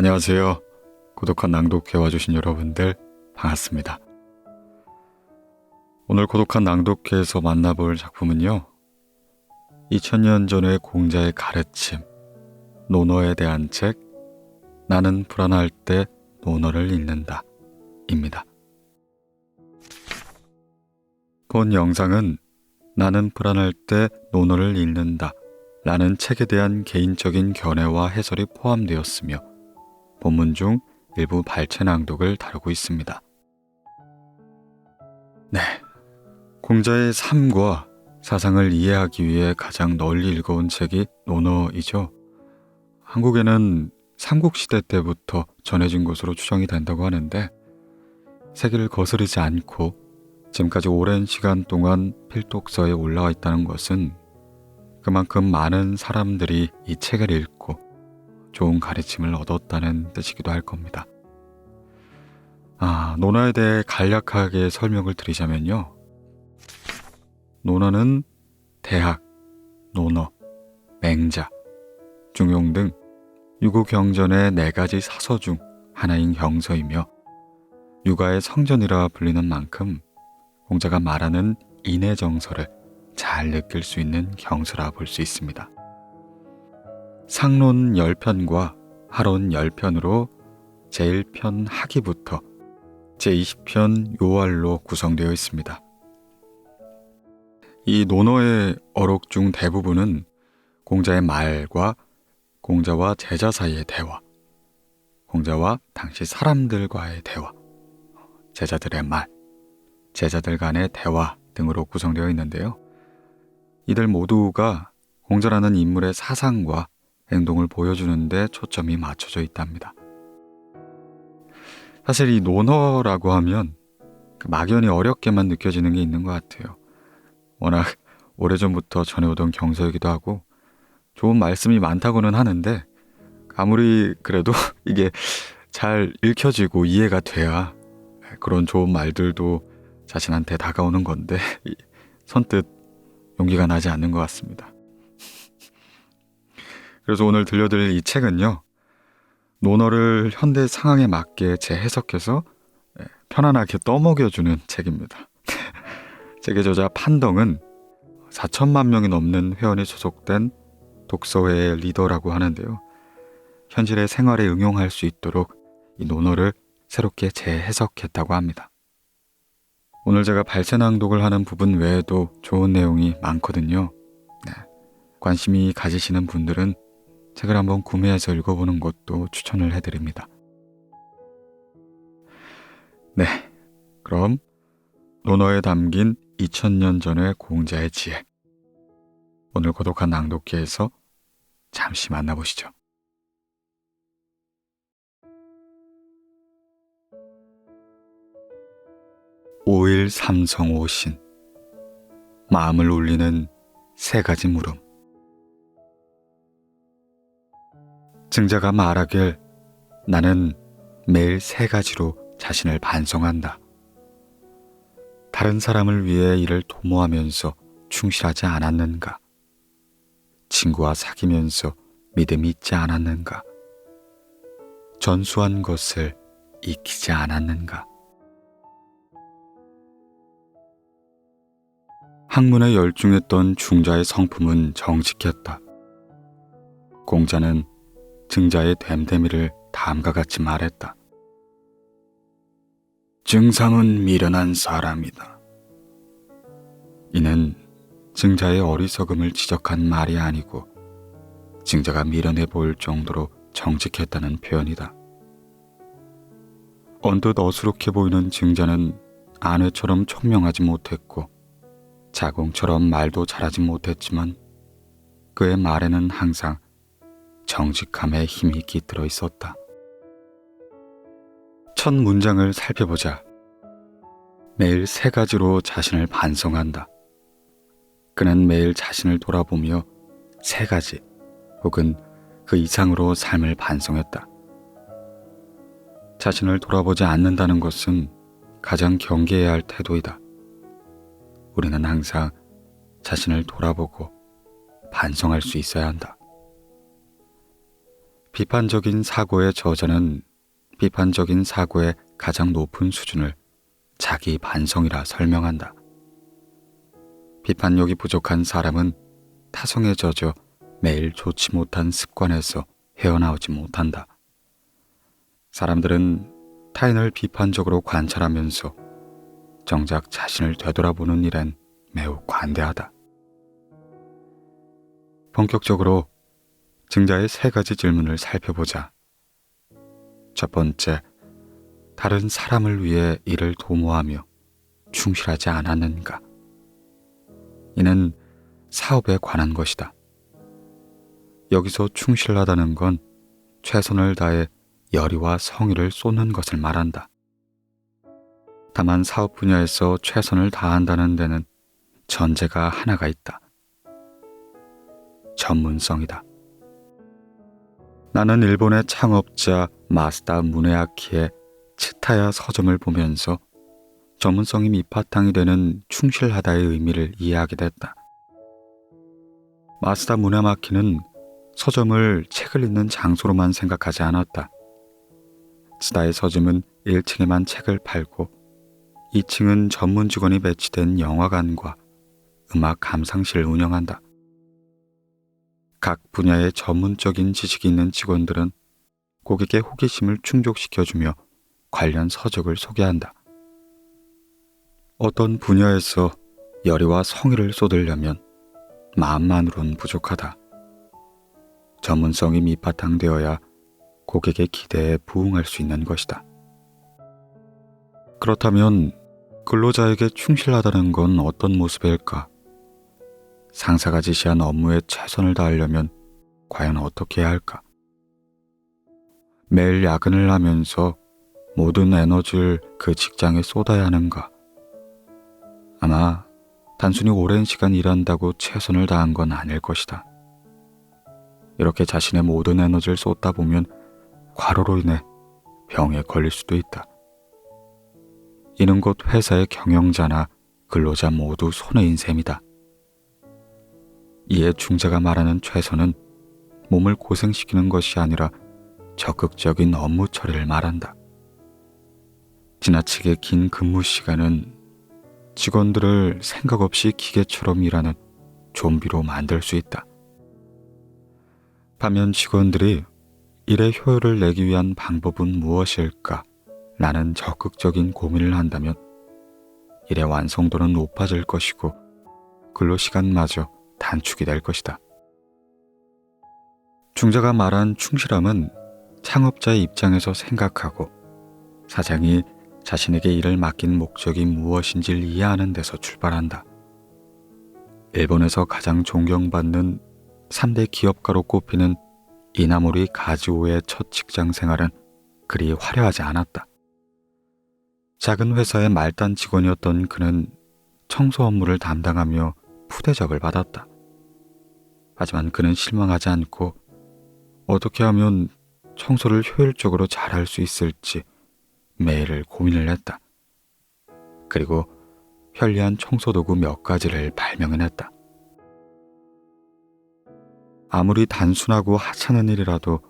안녕하세요. 고독한 낭독회 와주신 여러분들 반갑습니다. 오늘 고독한 낭독회에서 만나볼 작품은요. 2000년 전의 공자의 가르침, 논어에 대한 책, 나는 불안할 때 논어를 읽는다 입니다. 본 영상은 나는 불안할 때 논어를 읽는다 라는 책에 대한 개인적인 견해와 해설이 포함되었으며 본문 중 일부 발췌 낭독을 다루고 있습니다. 네, 공자의 삶과 사상을 이해하기 위해 가장 널리 읽어온 책이 논어이죠. 한국에는 삼국시대 때부터 전해진 것으로 추정이 된다고 하는데 세계를 거스르지 않고 지금까지 오랜 시간 동안 필독서에 올라와 있다는 것은 그만큼 많은 사람들이 이 책을 읽고 좋은 가르침을 얻었다는 뜻이기도 할 겁니다. 논어에 대해 간략하게 설명을 드리자면요. 논어는 대학, 논어, 맹자, 중용 등 유구경전의 4가지 사서 중 하나인 경서이며 유가의 성전이라 불리는 만큼 공자가 말하는 인해정서를 잘 느낄 수 있는 경서라 볼 수 있습니다. 상론 10편과 하론 10편으로 제1편 하기부터 제20편 요할로 구성되어 있습니다. 이 논어의 어록 중 대부분은 공자의 말과 공자와 제자 사이의 대화, 공자와 당시 사람들과의 대화, 제자들의 말, 제자들 간의 대화 등으로 구성되어 있는데요. 이들 모두가 공자라는 인물의 사상과 행동을 보여주는 데 초점이 맞춰져 있답니다. 사실 이 논어라고 하면 막연히 어렵게만 느껴지는 게 있는 것 같아요. 워낙 오래전부터 전해오던 경서이기도 하고 좋은 말씀이 많다고는 하는데 아무리 그래도 이게 잘 읽혀지고 이해가 돼야 그런 좋은 말들도 자신한테 다가오는 건데 선뜻 용기가 나지 않는 것 같습니다. 그래서 오늘 들려드릴 이 책은요. 논어를 현대 상황에 맞게 재해석해서 편안하게 떠먹여주는 책입니다. 책의 저자 판덩은 4천만 명이 넘는 회원이 소속된 독서회의 리더라고 하는데요. 현실의 생활에 응용할 수 있도록 이 논어를 새롭게 재해석했다고 합니다. 오늘 제가 발췌 낭독을 하는 부분 외에도 좋은 내용이 많거든요. 관심이 가지시는 분들은 책을 한번 구매해서 읽어보는 것도 추천을 해드립니다. 네, 그럼 논어에 담긴 2000년 전의 공자의 지혜, 오늘 고독한 낭독회에서 잠시 만나보시죠. 오일 삼성 오신, 마음을 울리는 3가지 물음. 증자가 말하길 나는 매일 3가지로 자신을 반성한다. 다른 사람을 위해 일을 도모하면서 충실하지 않았는가? 친구와 사귀면서 믿음이 있지 않았는가? 전수한 것을 익히지 않았는가? 학문에 열중했던 중자의 성품은 정직했다. 공자는 증자의 됨됨이를 다음과 같이 말했다. 증상은 미련한 사람이다. 이는 증자의 어리석음을 지적한 말이 아니고 증자가 미련해 보일 정도로 정직했다는 표현이다. 언뜻 어수룩해 보이는 증자는 아내처럼 총명하지 못했고 자공처럼 말도 잘하지 못했지만 그의 말에는 항상 정직함의 힘이 깃들어 있었다. 첫 문장을 살펴보자. 매일 3가지로 자신을 반성한다. 그는 매일 자신을 돌아보며 3가지 혹은 그 이상으로 삶을 반성했다. 자신을 돌아보지 않는다는 것은 가장 경계해야 할 태도이다. 우리는 항상 자신을 돌아보고 반성할 수 있어야 한다. 비판적인 사고의 저자는 비판적인 사고의 가장 높은 수준을 자기 반성이라 설명한다. 비판력이 부족한 사람은 타성에 젖어 매일 좋지 못한 습관에서 헤어나오지 못한다. 사람들은 타인을 비판적으로 관찰하면서 정작 자신을 되돌아보는 일엔 매우 관대하다. 본격적으로 증자의 3가지 질문을 살펴보자. 첫 번째, 다른 사람을 위해 일을 도모하며 충실하지 않았는가? 이는 사업에 관한 것이다. 여기서 충실하다는 건 최선을 다해 열의와 성의를 쏟는 것을 말한다. 다만 사업 분야에서 최선을 다한다는 데는 전제가 하나가 있다. 전문성이다. 나는 일본의 창업자 마스다 무네아키의 치타야 서점을 보면서 전문성이 밑바탕이 되는 충실하다의 의미를 이해하게 됐다. 마스다 무네아키는 서점을 책을 읽는 장소로만 생각하지 않았다. 치타의 서점은 1층에만 책을 팔고 2층은 전문 직원이 배치된 영화관과 음악 감상실을 운영한다. 각 분야의 전문적인 지식이 있는 직원들은 고객의 호기심을 충족시켜주며 관련 서적을 소개한다. 어떤 분야에서 열의와 성의를 쏟으려면 마음만으론 부족하다. 전문성이 밑바탕되어야 고객의 기대에 부응할 수 있는 것이다. 그렇다면 근로자에게 충실하다는 건 어떤 모습일까? 상사가 지시한 업무에 최선을 다하려면 과연 어떻게 해야 할까? 매일 야근을 하면서 모든 에너지를 그 직장에 쏟아야 하는가? 아마 단순히 오랜 시간 일한다고 최선을 다한 건 아닐 것이다. 이렇게 자신의 모든 에너지를 쏟다 보면 과로로 인해 병에 걸릴 수도 있다. 이는 곧 회사의 경영자나 근로자 모두 손해인 셈이다. 이에 중자가 말하는 최선은 몸을 고생시키는 것이 아니라 적극적인 업무 처리를 말한다. 지나치게 긴 근무 시간은 직원들을 생각 없이 기계처럼 일하는 좀비로 만들 수 있다. 반면 직원들이 일의 효율을 내기 위한 방법은 무엇일까? 라는 적극적인 고민을 한다면 일의 완성도는 높아질 것이고 근로시간마저 단축이 될 것이다. 중자가 말한 충실함은 창업자의 입장에서 생각하고 사장이 자신에게 일을 맡긴 목적이 무엇인지를 이해하는 데서 출발한다. 일본에서 가장 존경받는 3대 기업가로 꼽히는 이나모리 가즈오의 첫 직장 생활은 그리 화려하지 않았다. 작은 회사의 말단 직원이었던 그는 청소 업무를 담당하며 푸대접을 받았다. 하지만 그는 실망하지 않고 어떻게 하면 청소를 효율적으로 잘할 수 있을지 매일 고민을 했다. 그리고 편리한 청소도구 몇 가지를 발명해냈다. 아무리 단순하고 하찮은 일이라도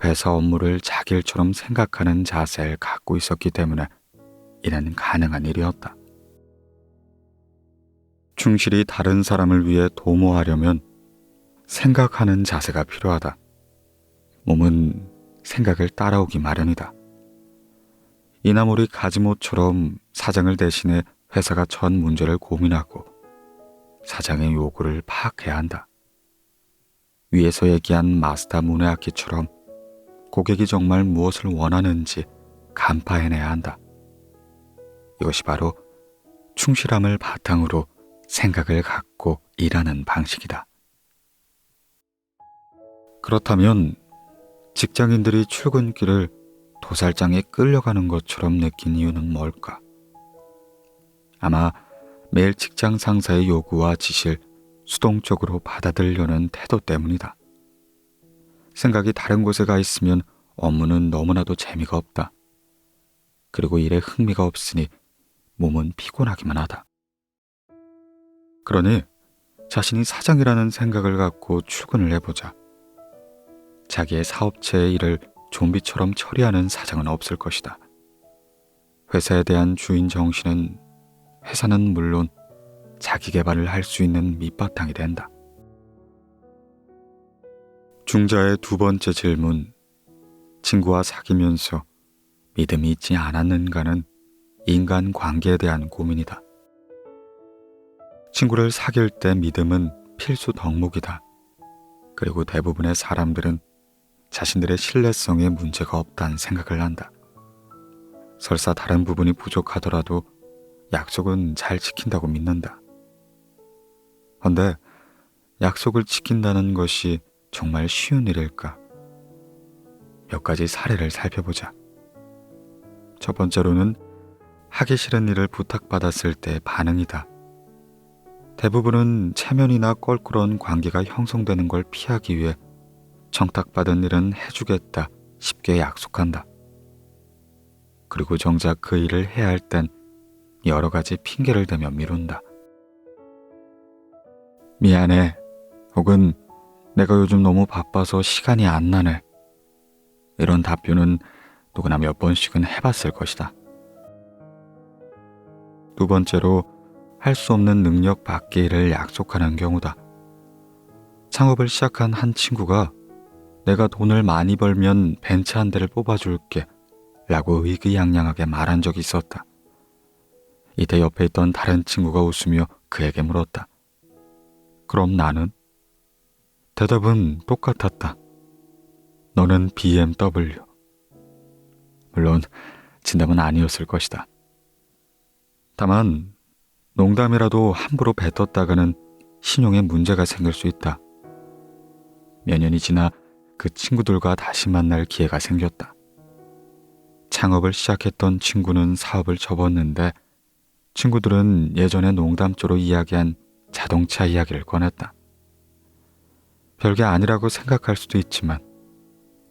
회사 업무를 자기 일처럼 생각하는 자세를 갖고 있었기 때문에 이는 가능한 일이었다. 충실히 다른 사람을 위해 도모하려면 생각하는 자세가 필요하다. 몸은 생각을 따라오기 마련이다. 이나모리 가즈모처럼 사장을 대신해 회사가 처한 문제를 고민하고 사장의 요구를 파악해야 한다. 위에서 얘기한 마스다 무네아키처럼 고객이 정말 무엇을 원하는지 간파해내야 한다. 이것이 바로 충실함을 바탕으로 생각을 갖고 일하는 방식이다. 그렇다면 직장인들이 출근길을 도살장에 끌려가는 것처럼 느낀 이유는 뭘까? 아마 매일 직장 상사의 요구와 지시를 수동적으로 받아들이려는 태도 때문이다. 생각이 다른 곳에 가 있으면 업무는 너무나도 재미가 없다. 그리고 일에 흥미가 없으니 몸은 피곤하기만 하다. 그러니 자신이 사장이라는 생각을 갖고 출근을 해보자. 자기의 사업체의 일을 좀비처럼 처리하는 사장은 없을 것이다. 회사에 대한 주인 정신은 회사는 물론 자기 개발을 할 수 있는 밑바탕이 된다. 중자의 두 번째 질문, 친구와 사귀면서 믿음이 있지 않았는가는 인간 관계에 대한 고민이다. 친구를 사귈 때 믿음은 필수 덕목이다. 그리고 대부분의 사람들은 자신들의 신뢰성에 문제가 없다는 생각을 한다. 설사 다른 부분이 부족하더라도 약속은 잘 지킨다고 믿는다. 그런데 약속을 지킨다는 것이 정말 쉬운 일일까? 몇 가지 사례를 살펴보자. 첫 번째로는 하기 싫은 일을 부탁받았을 때의 반응이다. 대부분은 체면이나 껄끄러운 관계가 형성되는 걸 피하기 위해 청탁받은 일은 해주겠다 쉽게 약속한다. 그리고 정작 그 일을 해야 할 땐 여러 가지 핑계를 대며 미룬다. 미안해. 혹은 내가 요즘 너무 바빠서 시간이 안 나네. 이런 답변은 누구나 몇 번씩은 해봤을 것이다. 두 번째로 할 수 없는 능력 밖의 일을 약속하는 경우다. 창업을 시작한 한 친구가 내가 돈을 많이 벌면 벤츠 한 대를 뽑아줄게 라고 의기양양하게 말한 적이 있었다. 이때 옆에 있던 다른 친구가 웃으며 그에게 물었다. 그럼 나는? 대답은 똑같았다. 너는 BMW. 물론 진담은 아니었을 것이다. 다만 농담이라도 함부로 뱉었다가는 신용에 문제가 생길 수 있다. 몇 년이 지나 그 친구들과 다시 만날 기회가 생겼다. 창업을 시작했던 친구는 사업을 접었는데 친구들은 예전에 농담조로 이야기한 자동차 이야기를 꺼냈다. 별게 아니라고 생각할 수도 있지만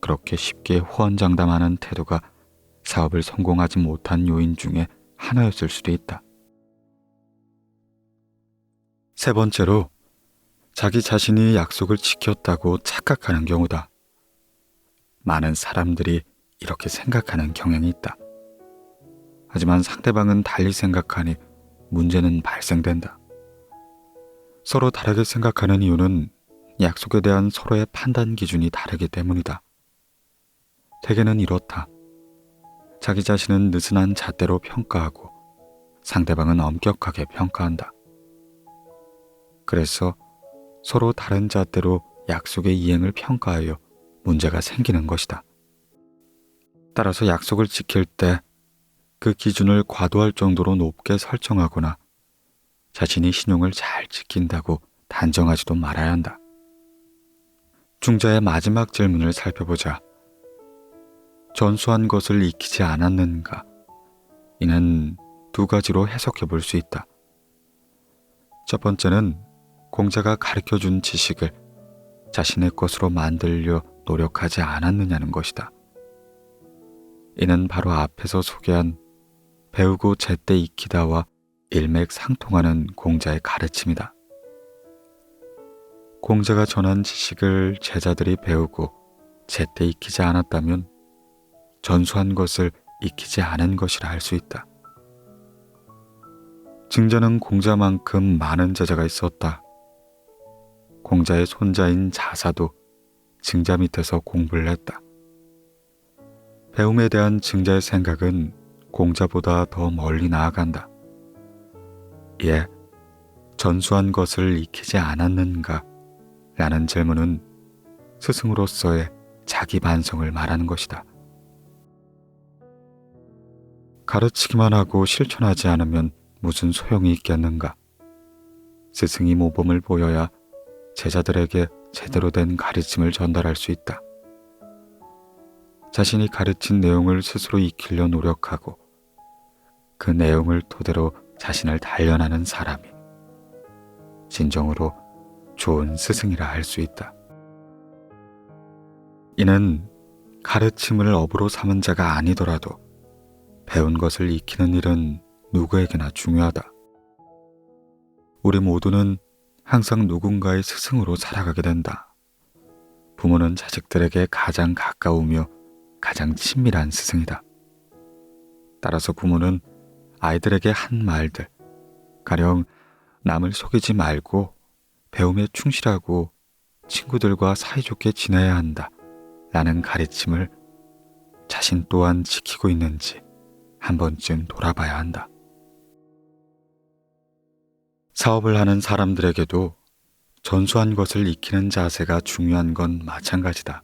그렇게 쉽게 호언장담하는 태도가 사업을 성공하지 못한 요인 중에 하나였을 수도 있다. 세 번째로 자기 자신이 약속을 지켰다고 착각하는 경우다. 많은 사람들이 이렇게 생각하는 경향이 있다. 하지만 상대방은 달리 생각하니 문제는 발생된다. 서로 다르게 생각하는 이유는 약속에 대한 서로의 판단 기준이 다르기 때문이다. 대개는 이렇다. 자기 자신은 느슨한 잣대로 평가하고 상대방은 엄격하게 평가한다. 그래서 서로 다른 잣대로 약속의 이행을 평가하여 문제가 생기는 것이다. 따라서 약속을 지킬 때 그 기준을 과도할 정도로 높게 설정하거나 자신이 신용을 잘 지킨다고 단정하지도 말아야 한다. 중자의 마지막 질문을 살펴보자. 전수한 것을 익히지 않았는가? 이는 두 가지로 해석해 볼 수 있다. 첫 번째는 공자가 가르쳐준 지식을 자신의 것으로 만들려 노력하지 않았느냐는 것이다. 이는 바로 앞에서 소개한 배우고 제때 익히다와 일맥상통하는 공자의 가르침이다. 공자가 전한 지식을 제자들이 배우고 제때 익히지 않았다면 전수한 것을 익히지 않은 것이라 할 수 있다. 증자는 공자만큼 많은 제자가 있었다. 공자의 손자인 자사도 증자 밑에서 공부를 했다. 배움에 대한 증자의 생각은 공자보다 더 멀리 나아간다. 이에 전수한 것을 익히지 않았는가? 라는 질문은 스승으로서의 자기 반성을 말하는 것이다. 가르치기만 하고 실천하지 않으면 무슨 소용이 있겠는가? 스승이 모범을 보여야 제자들에게 제대로 된 가르침을 전달할 수 있다. 자신이 가르친 내용을 스스로 익히려 노력하고 그 내용을 토대로 자신을 단련하는 사람이 진정으로 좋은 스승이라 할 수 있다. 이는 가르침을 업으로 삼은 자가 아니더라도 배운 것을 익히는 일은 누구에게나 중요하다. 우리 모두는 항상 누군가의 스승으로 살아가게 된다. 부모는 자식들에게 가장 가까우며 가장 친밀한 스승이다. 따라서 부모는 아이들에게 한 말들, 가령 남을 속이지 말고 배움에 충실하고 친구들과 사이좋게 지내야 한다 라는 가르침을 자신 또한 지키고 있는지 한 번쯤 돌아봐야 한다. 사업을 하는 사람들에게도 전수한 것을 익히는 자세가 중요한 건 마찬가지다.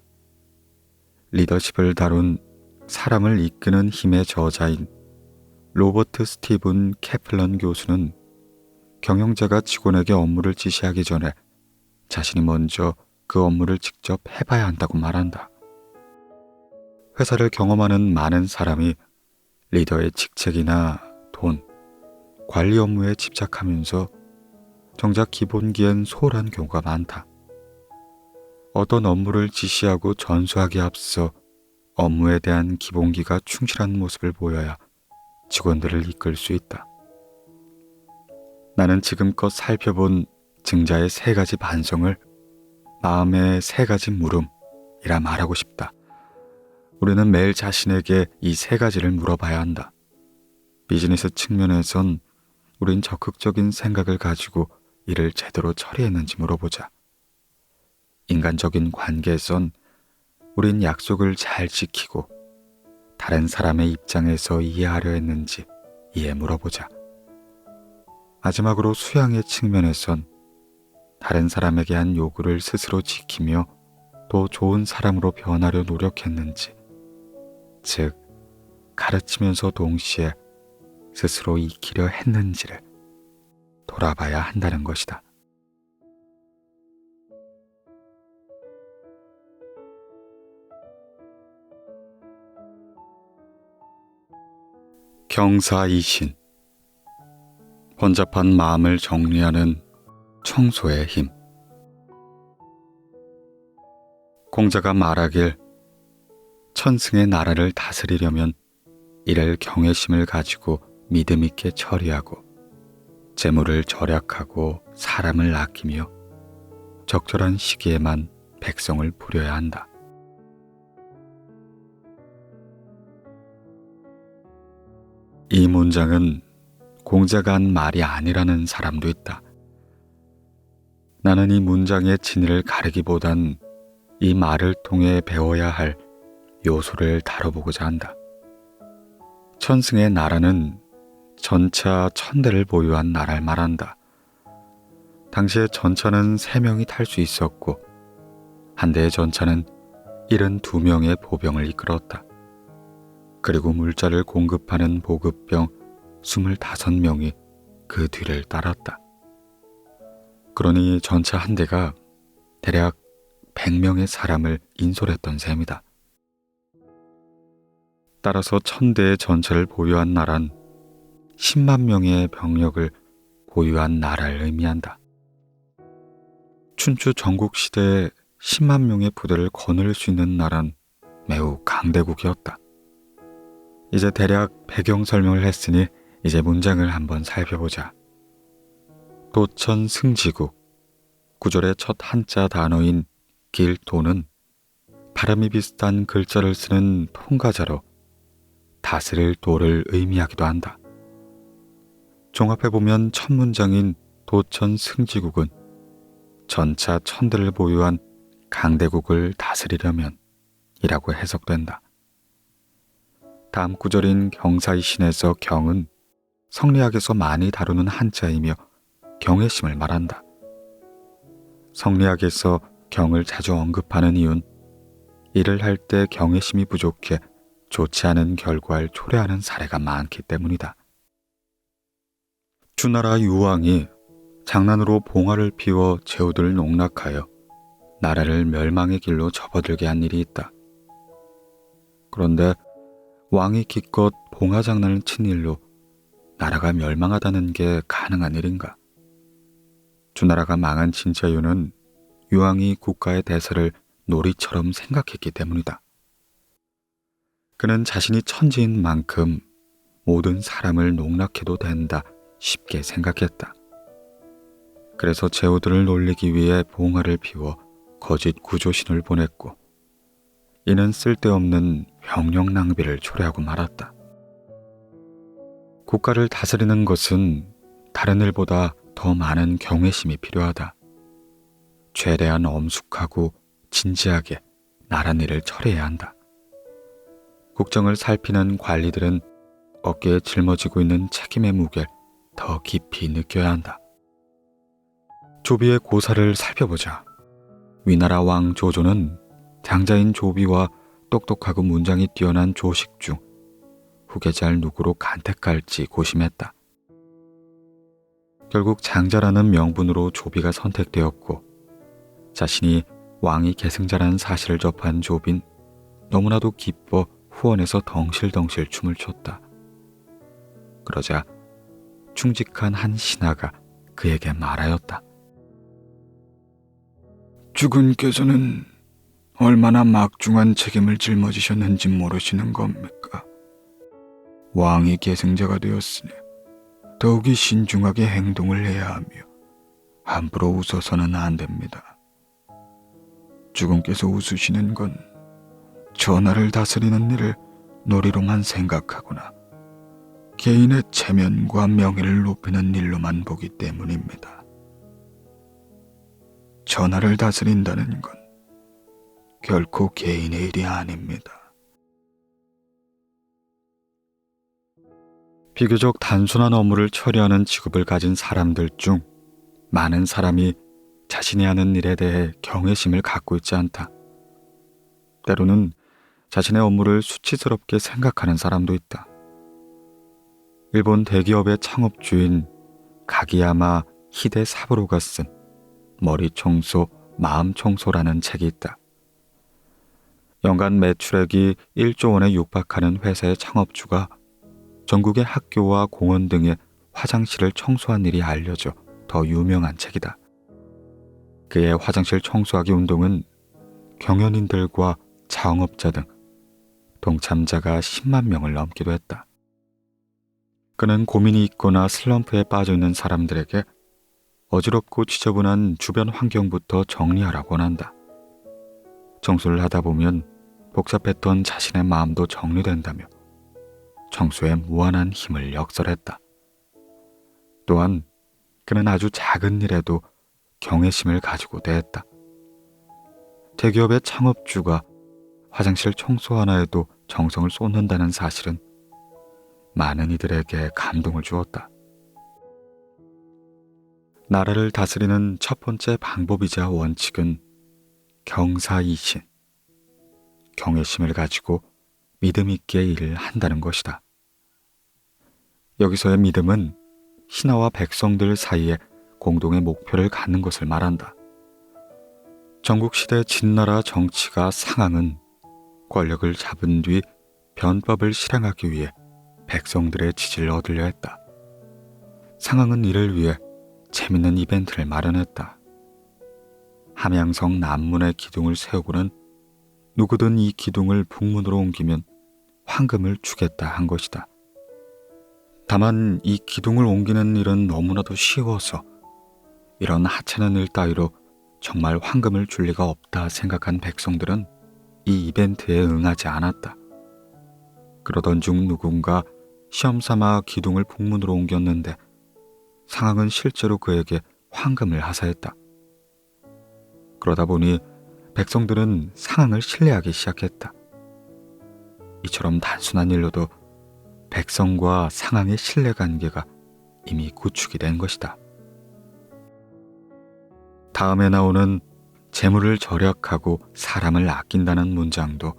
리더십을 다룬 사람을 이끄는 힘의 저자인 로버트 스티븐 캐플런 교수는 경영자가 직원에게 업무를 지시하기 전에 자신이 먼저 그 업무를 직접 해봐야 한다고 말한다. 회사를 경험하는 많은 사람이 리더의 직책이나 돈, 관리 업무에 집착하면서 정작 기본기엔 소홀한 경우가 많다. 어떤 업무를 지시하고 전수하기에 앞서 업무에 대한 기본기가 충실한 모습을 보여야 직원들을 이끌 수 있다. 나는 지금껏 살펴본 증자의 3가지 반성을 마음의 3가지 물음이라 말하고 싶다. 우리는 매일 자신에게 이 3가지를 물어봐야 한다. 비즈니스 측면에선 우린 적극적인 생각을 가지고 일을 제대로 처리했는지 물어보자. 인간적인 관계에선 우린 약속을 잘 지키고 다른 사람의 입장에서 이해하려 했는지 이해 물어보자. 마지막으로 수양의 측면에선 다른 사람에게 한 요구를 스스로 지키며 더 좋은 사람으로 변하려 노력했는지, 즉 가르치면서 동시에 스스로 익히려 했는지를 돌아봐야 한다는 것이다. 경사이신, 번잡한 마음을 정리하는 청소의 힘. 공자가 말하길 천승의 나라를 다스리려면 이를 경외심을 가지고 믿음 있게 처리하고 재물을 절약하고 사람을 아끼며 적절한 시기에만 백성을 부려야 한다. 이 문장은 공자가 한 말이 아니라는 사람도 있다. 나는 이 문장의 진위를 가르기보단 이 말을 통해 배워야 할 요소를 다뤄보고자 한다. 천승의 나라는 전차 1000대를 보유한 나라를 말한다. 당시에 전차는 3명이 탈 수 있었고 한 대의 전차는 72명의 보병을 이끌었다. 그리고 물자를 공급하는 보급병 25명이 그 뒤를 따랐다. 그러니 전차 한 대가 대략 100명의 사람을 인솔했던 셈이다. 따라서 1000대의 전차를 보유한 나라는 10만 명의 병력을 보유한 나라를 의미한다. 춘추 전국시대에 10만 명의 부대를 거느릴 수 있는 나라는 매우 강대국이었다. 이제 대략 배경 설명을 했으니 이제 문장을 한번 살펴보자. 도천 승지국, 구절의 첫 한자 단어인 길도는 발음이 비슷한 글자를 쓰는 통가자로 다스릴 도를 의미하기도 한다. 종합해보면 첫 문장인 도천 승지국은 전차 1000대를 보유한 강대국을 다스리려면 이라고 해석된다. 다음 구절인 경사이신에서 경은 성리학에서 많이 다루는 한자이며 경외심을 말한다. 성리학에서 경을 자주 언급하는 이유는 일을 할 때 경외심이 부족해 좋지 않은 결과를 초래하는 사례가 많기 때문이다. 주나라 유왕이 장난으로 봉화를 피워 제후들을 농락하여 나라를 멸망의 길로 접어들게 한 일이 있다. 그런데 왕이 기껏 봉화 장난을 친 일로 나라가 멸망하다는 게 가능한 일인가? 주나라가 망한 진짜 이유는 유왕이 국가의 대사를 놀이처럼 생각했기 때문이다. 그는 자신이 천지인 만큼 모든 사람을 농락해도 된다 쉽게 생각했다. 그래서 제후들을 놀리기 위해 봉화를 피워 거짓 구조신을 보냈고 이는 쓸데없는 병력 낭비를 초래하고 말았다. 국가를 다스리는 것은 다른 일보다 더 많은 경외심이 필요하다. 최대한 엄숙하고 진지하게 나란 일을 처리해야 한다. 국정을 살피는 관리들은 어깨에 짊어지고 있는 책임의 무게를 더 깊이 느껴야 한다. 조비의 고사를 살펴보자. 위나라 왕 조조는 장자인 조비와 똑똑하고 문장이 뛰어난 조식 중 후계자를 누구로 간택할지 고심했다. 결국 장자라는 명분으로 조비가 선택되었고 자신이 왕이 계승자라는 사실을 접한 조빈 너무나도 기뻐 후원에서 덩실덩실 춤을 췄다. 그러자 충직한 한 신하가 그에게 말하였다. 주군께서는 얼마나 막중한 책임을 짊어지셨는지 모르시는 겁니까? 왕이 계승자가 되었으니 더욱이 신중하게 행동을 해야 하며 함부로 웃어서는 안 됩니다. 주군께서 웃으시는 건 전하를 다스리는 일을 놀이로만 생각하거나 개인의 체면과 명예를 높이는 일로만 보기 때문입니다. 전하를 다스린다는 건 결코 개인의 일이 아닙니다. 비교적 단순한 업무를 처리하는 직업을 가진 사람들 중 많은 사람이 자신이 하는 일에 대해 경외심을 갖고 있지 않다. 때로는 자신의 업무를 수치스럽게 생각하는 사람도 있다. 일본 대기업의 창업주인 가기야마 히데 사부로가 쓴 머리 청소, 마음 청소라는 책이 있다. 연간 매출액이 1조 원에 육박하는 회사의 창업주가 전국의 학교와 공원 등의 화장실을 청소한 일이 알려져 더 유명한 책이다. 그의 화장실 청소하기 운동은 경연인들과 자영업자 등 동참자가 10만 명을 넘기도 했다. 그는 고민이 있거나 슬럼프에 빠져 있는 사람들에게 어지럽고 지저분한 주변 환경부터 정리하라고 원한다. 청소를 하다 보면 복잡했던 자신의 마음도 정리된다며 청소에 무한한 힘을 역설했다. 또한 그는 아주 작은 일에도 경외심을 가지고 대했다. 대기업의 창업주가 화장실 청소 하나에도 정성을 쏟는다는 사실은 많은 이들에게 감동을 주었다. 나라를 다스리는 첫 번째 방법이자 원칙은 경사이신, 경외심을 가지고 믿음 있게 일을 한다는 것이다. 여기서의 믿음은 신하와 백성들 사이에 공동의 목표를 갖는 것을 말한다. 전국시대 진나라 정치가 상황은 권력을 잡은 뒤 변법을 실행하기 위해 백성들의 지지를 얻으려 했다. 상황은 이를 위해 재밌는 이벤트를 마련했다. 함양성 남문에 기둥을 세우고는 누구든 이 기둥을 북문으로 옮기면 황금을 주겠다 한 것이다. 다만 이 기둥을 옮기는 일은 너무나도 쉬워서 이런 하찮은 일 따위로 정말 황금을 줄 리가 없다 생각한 백성들은 이 이벤트에 응하지 않았다. 그러던 중 누군가 시험삼아 기둥을 북문으로 옮겼는데 상황은 실제로 그에게 황금을 하사했다. 그러다 보니 백성들은 상황을 신뢰하기 시작했다. 이처럼 단순한 일로도 백성과 상황의 신뢰관계가 이미 구축이 된 것이다. 다음에 나오는 재물을 절약하고 사람을 아낀다는 문장도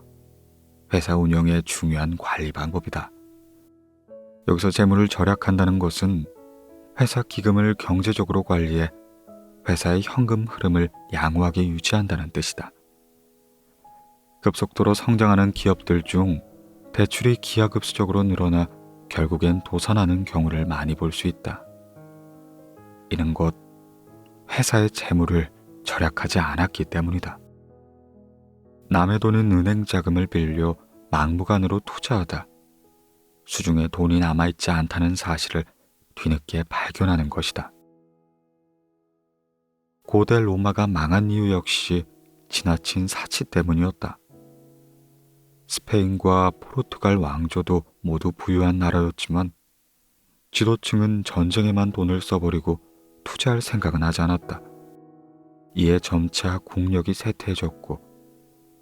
회사 운영의 중요한 관리 방법이다. 여기서 재물을 절약한다는 것은 회사 기금을 경제적으로 관리해 회사의 현금 흐름을 양호하게 유지한다는 뜻이다. 급속도로 성장하는 기업들 중 대출이 기하급수적으로 늘어나 결국엔 도산하는 경우를 많이 볼 수 있다. 이는 곧 회사의 재물을 절약하지 않았기 때문이다. 남의 돈은 은행 자금을 빌려 막무가내로 투자하다 수중에 돈이 남아있지 않다는 사실을 뒤늦게 발견하는 것이다. 고대 로마가 망한 이유 역시 지나친 사치 때문이었다. 스페인과 포르투갈 왕조도 모두 부유한 나라였지만 지도층은 전쟁에만 돈을 써버리고 투자할 생각은 하지 않았다. 이에 점차 국력이 쇠퇴해졌고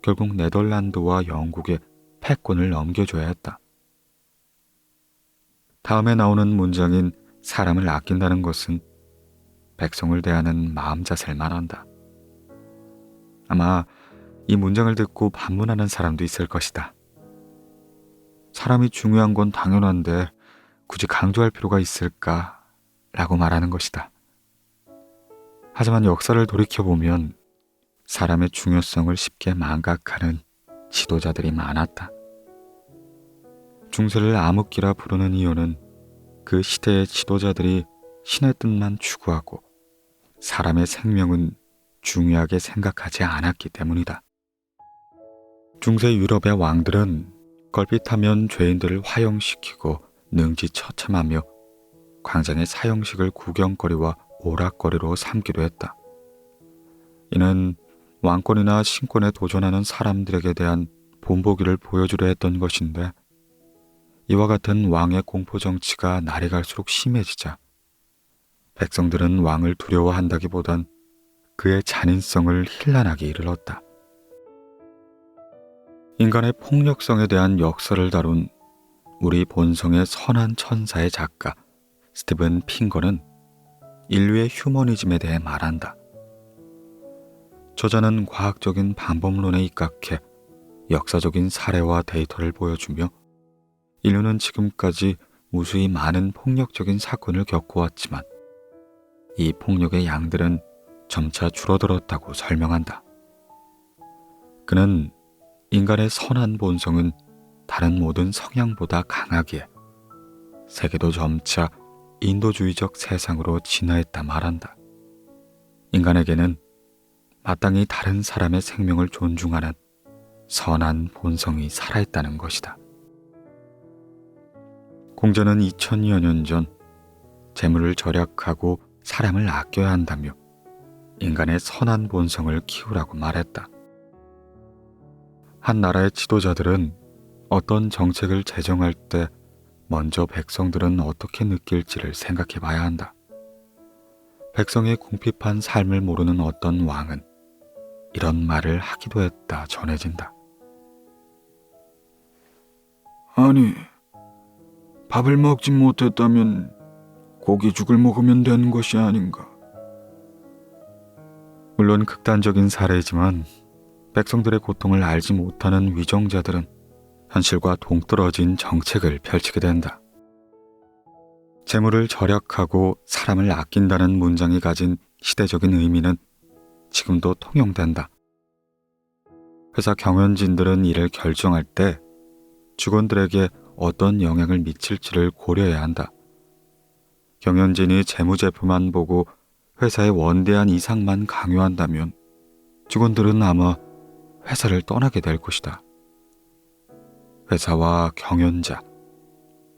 결국 네덜란드와 영국에 패권을 넘겨줘야 했다. 다음에 나오는 문장인 사람을 아낀다는 것은 백성을 대하는 마음 자세를 말한다. 아마 이 문장을 듣고 반문하는 사람도 있을 것이다. 사람이 중요한 건 당연한데 굳이 강조할 필요가 있을까? 라고 말하는 것이다. 하지만 역사를 돌이켜보면 사람의 중요성을 쉽게 망각하는 지도자들이 많았다. 중세를 암흑기라 부르는 이유는 그 시대의 지도자들이 신의 뜻만 추구하고 사람의 생명은 중요하게 생각하지 않았기 때문이다. 중세 유럽의 왕들은 걸핏하면 죄인들을 화형시키고 능지처참하며 광장의 사형식을 구경거리와 오락거리로 삼기도 했다. 이는 왕권이나 신권에 도전하는 사람들에게 대한 본보기를 보여주려 했던 것인데, 이와 같은 왕의 공포정치가 날이 갈수록 심해지자 백성들은 왕을 두려워한다기보단 그의 잔인성을 힐난하게 이르렀다. 인간의 폭력성에 대한 역사를 다룬 우리 본성의 선한 천사의 작가 스티븐 핑거는 인류의 휴머니즘에 대해 말한다. 저자는 과학적인 방법론에 입각해 역사적인 사례와 데이터를 보여주며 인류는 지금까지 무수히 많은 폭력적인 사건을 겪어왔지만 이 폭력의 양들은 점차 줄어들었다고 설명한다. 그는 인간의 선한 본성은 다른 모든 성향보다 강하기에 세계도 점차 인도주의적 세상으로 진화했다 말한다. 인간에게는 마땅히 다른 사람의 생명을 존중하는 선한 본성이 살아있다는 것이다. 공자는 2000여 년 전 재물을 절약하고 사람을 아껴야 한다며 인간의 선한 본성을 키우라고 말했다. 한 나라의 지도자들은 어떤 정책을 제정할 때 먼저 백성들은 어떻게 느낄지를 생각해 봐야 한다. 백성의 궁핍한 삶을 모르는 어떤 왕은 이런 말을 하기도 했다 전해진다. 아니, 밥을 먹지 못했다면 고기죽을 먹으면 되는 것이 아닌가? 물론 극단적인 사례이지만 백성들의 고통을 알지 못하는 위정자들은 현실과 동떨어진 정책을 펼치게 된다. 재물을 절약하고 사람을 아낀다는 문장이 가진 시대적인 의미는 지금도 통용된다. 회사 경영진들은 이를 결정할 때 직원들에게 어떤 영향을 미칠지를 고려해야 한다. 경영진이 재무제표만 보고 회사의 원대한 이상만 강요한다면 직원들은 아마 회사를 떠나게 될 것이다. 회사와 경영자,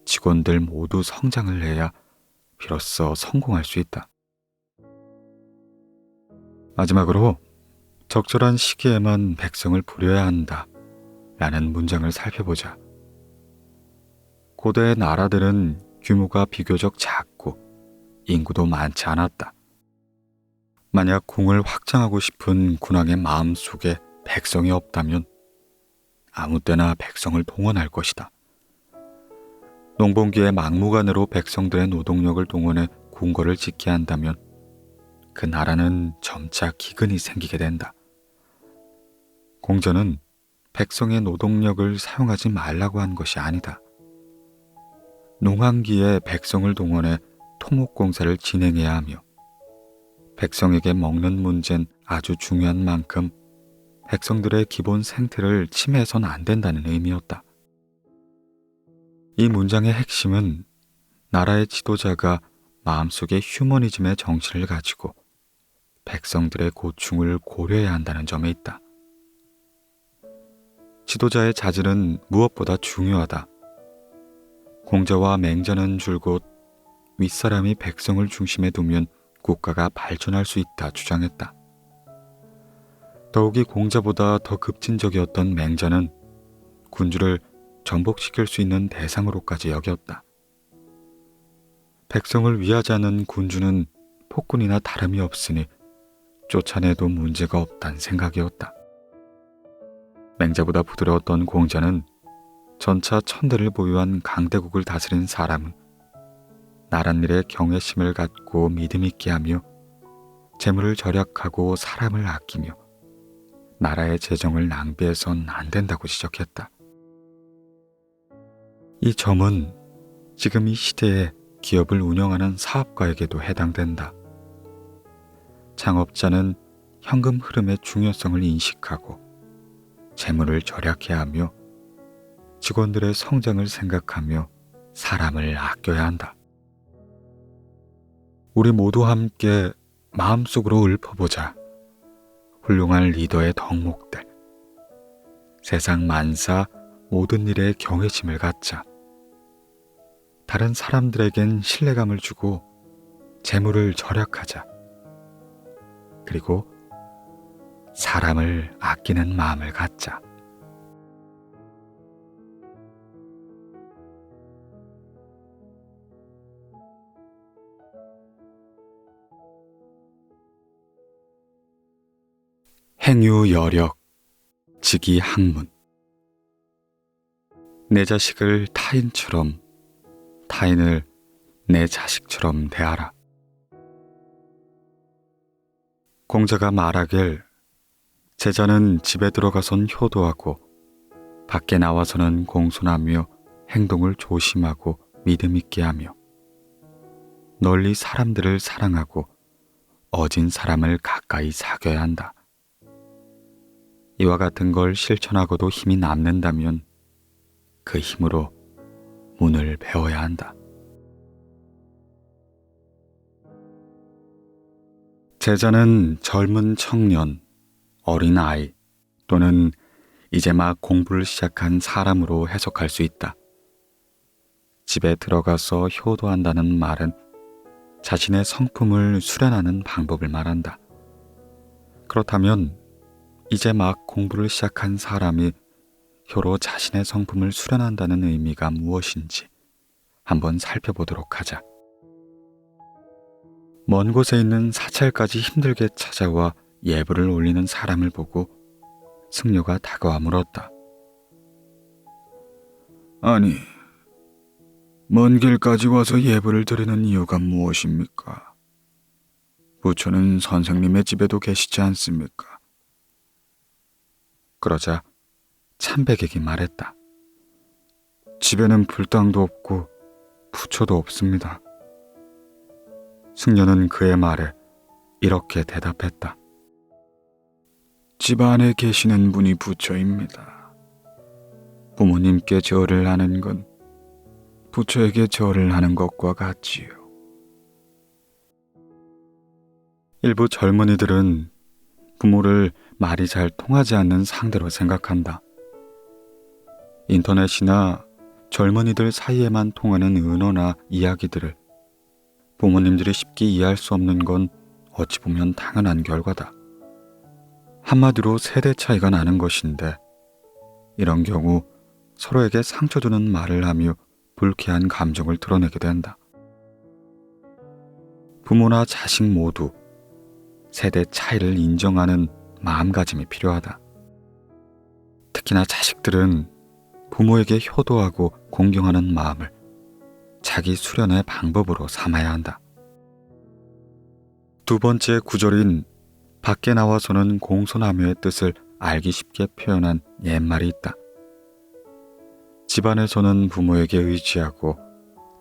직원들 모두 성장을 해야 비로소 성공할 수 있다. 마지막으로 적절한 시기에만 백성을 부려야 한다 라는 문장을 살펴보자. 고대 나라들은 규모가 비교적 작고 인구도 많지 않았다. 만약 궁을 확장하고 싶은 군왕의 마음속에 백성이 없다면 아무 때나 백성을 동원할 것이다. 농번기에 막무가내로 백성들의 노동력을 동원해 궁궐을 짓게 한다면 그 나라는 점차 기근이 생기게 된다. 공자는 백성의 노동력을 사용하지 말라고 한 것이 아니다. 농한기에 백성을 동원해 토목공사를 진행해야 하며 백성에게 먹는 문제는 아주 중요한 만큼 백성들의 기본 생태를 침해해서는 안 된다는 의미였다. 이 문장의 핵심은 나라의 지도자가 마음속에 휴머니즘의 정신을 가지고 백성들의 고충을 고려해야 한다는 점에 있다. 지도자의 자질은 무엇보다 중요하다. 공자와 맹자는 줄곧 윗사람이 백성을 중심에 두면 국가가 발전할 수 있다 주장했다. 더욱이 공자보다 더 급진적이었던 맹자는 군주를 전복시킬 수 있는 대상으로까지 여겼다. 백성을 위하지 않는 군주는 폭군이나 다름이 없으니 쫓아내도 문제가 없단 생각이었다. 맹자보다 부드러웠던 공자는 전차 1000대를 보유한 강대국을 다스린 사람은 나랏일에 경외심을 갖고 믿음 있게 하며 재물을 절약하고 사람을 아끼며 나라의 재정을 낭비해선 안 된다고 지적했다. 이 점은 지금 이 시대에 기업을 운영하는 사업가에게도 해당된다. 창업자는 현금 흐름의 중요성을 인식하고 재물을 절약해야 하며 직원들의 성장을 생각하며 사람을 아껴야 한다. 우리 모두 함께 마음속으로 읊어보자. 훌륭한 리더의 덕목들. 세상 만사 모든 일에 경외심을 갖자. 다른 사람들에겐 신뢰감을 주고 재물을 절약하자. 그리고 사람을 아끼는 마음을 갖자. 행유여력, 직이학문. 내 자식을 타인처럼, 타인을 내 자식처럼 대하라. 공자가 말하길 제자는 집에 들어가선 효도하고 밖에 나와서는 공손하며 행동을 조심하고 믿음 있게 하며 널리 사람들을 사랑하고 어진 사람을 가까이 사귀어야 한다. 이와 같은 걸 실천하고도 힘이 남는다면 그 힘으로 문을 배워야 한다. 제자는 젊은 청년, 어린 아이 또는 이제 막 공부를 시작한 사람으로 해석할 수 있다. 집에 들어가서 효도한다는 말은 자신의 성품을 수련하는 방법을 말한다. 그렇다면 이제 막 공부를 시작한 사람이 효로 자신의 성품을 수련한다는 의미가 무엇인지 한번 살펴보도록 하자. 먼 곳에 있는 사찰까지 힘들게 찾아와 예불을 올리는 사람을 보고 승려가 다가와 물었다. 아니, 먼 길까지 와서 예불을 드리는 이유가 무엇입니까? 부처는 선생님의 집에도 계시지 않습니까? 그러자 참백액이 말했다. 집에는 불당도 없고 부처도 없습니다. 승려는 그의 말에 이렇게 대답했다. 집 안에 계시는 분이 부처입니다. 부모님께 절을 하는 건 부처에게 절을 하는 것과 같지요. 일부 젊은이들은 부모를 말이 잘 통하지 않는 상대로 생각한다. 인터넷이나 젊은이들 사이에만 통하는 은어나 이야기들을 부모님들이 쉽게 이해할 수 없는 건 어찌 보면 당연한 결과다. 한마디로 세대 차이가 나는 것인데 이런 경우 서로에게 상처 주는 말을 하며 불쾌한 감정을 드러내게 된다. 부모나 자식 모두 세대 차이를 인정하는 마음가짐이 필요하다. 특히나 자식들은 부모에게 효도하고 공경하는 마음을 자기 수련의 방법으로 삼아야 한다. 두 번째 구절인 밖에 나와서는 공손하며의 뜻을 알기 쉽게 표현한 옛말이 있다. 집안에서는 부모에게 의지하고